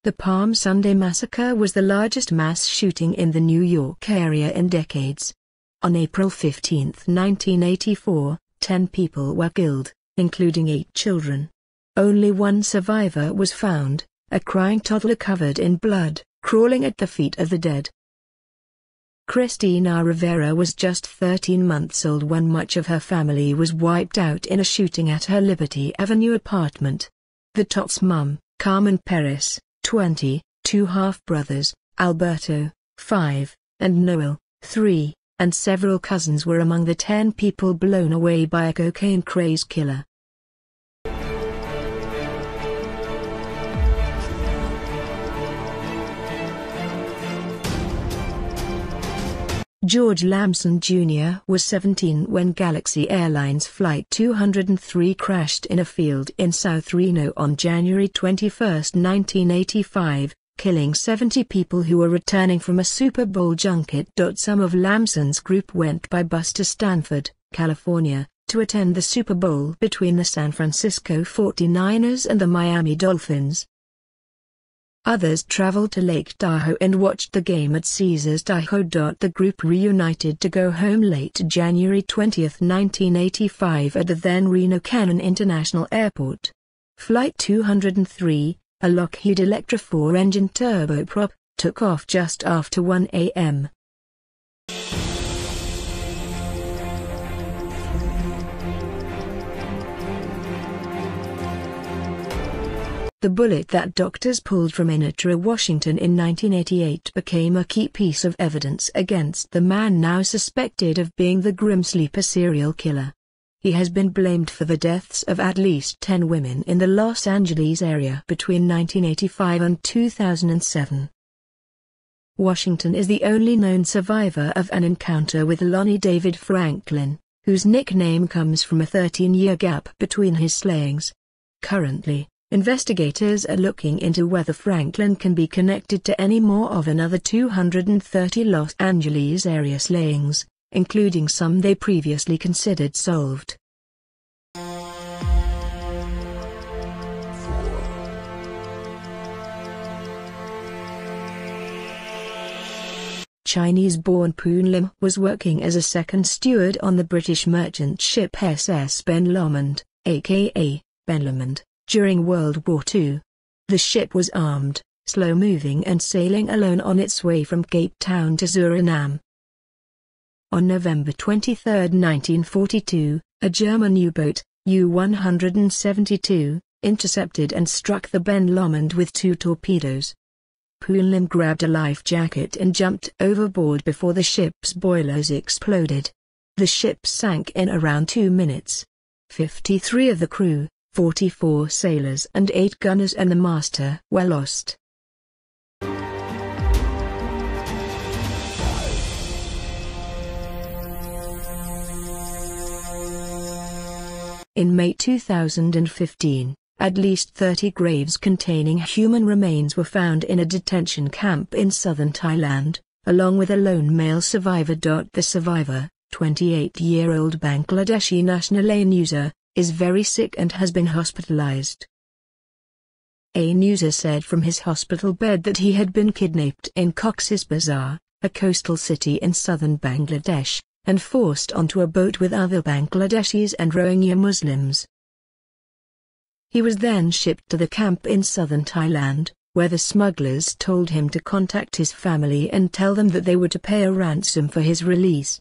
The Palm Sunday Massacre was the largest mass shooting in the New York area in decades. On April 15, 1984, 10 people were killed, including 8 children. Only one survivor was found, a crying toddler covered in blood, crawling at the feet of the dead. Christina Rivera was just 13 months old when much of her family was wiped out in a shooting at her Liberty Avenue apartment. The tot's mum, Carmen Perez, 20, 2 half-brothers, Alberto, 5, and Noel, 3, and several cousins were among the 10 people blown away by a cocaine-crazed killer. George Lamson Jr. was 17 when Galaxy Airlines Flight 203 crashed in a field in South Reno on January 21, 1985, killing 70 people who were returning from a Super Bowl junket. Some of Lamson's group went by bus to Stanford, California, to attend the Super Bowl between the San Francisco 49ers and the Miami Dolphins. Others traveled to Lake Tahoe and watched the game at Caesars Tahoe. The group reunited to go home late January 20, 1985 at the then Reno Cannon International Airport. Flight 203, a Lockheed Electra 4-engine turboprop, took off just after 1 a.m. The bullet that doctors pulled from Inatra, Washington in 1988 became a key piece of evidence against the man now suspected of being the Grim Sleeper serial killer. He has been blamed for the deaths of at least 10 women in the Los Angeles area between 1985 and 2007. Washington is the only known survivor of an encounter with Lonnie David Franklin, whose nickname comes from a 13-year gap between his slayings. Currently, investigators are looking into whether Franklin can be connected to any more of another 230 Los Angeles area slayings, including some they previously considered solved. Chinese-born Poon Lim was working as a second steward on the British merchant ship SS Ben Lomond, aka Ben Lomond, during World War II. The ship was armed, slow-moving and sailing alone on its way from Cape Town to Suriname. On November 23, 1942, a German U-boat, U-172, intercepted and struck the Ben Lomond with 2 torpedoes. Poon Lim grabbed a life jacket and jumped overboard before the ship's boilers exploded. The ship sank in around 2 minutes. 53 of the crew, 44 sailors and 8 gunners and the master were lost. In May 2015, at least 30 graves containing human remains were found in a detention camp in southern Thailand, along with a lone male survivor. The survivor, 28-year-old Bangladeshi national user, is very sick and has been hospitalized. A user said from his hospital bed that he had been kidnapped in Cox's Bazar, a coastal city in southern Bangladesh, and forced onto a boat with other Bangladeshis and Rohingya Muslims. He was then shipped to the camp in southern Thailand, where the smugglers told him to contact his family and tell them that they were to pay a ransom for his release.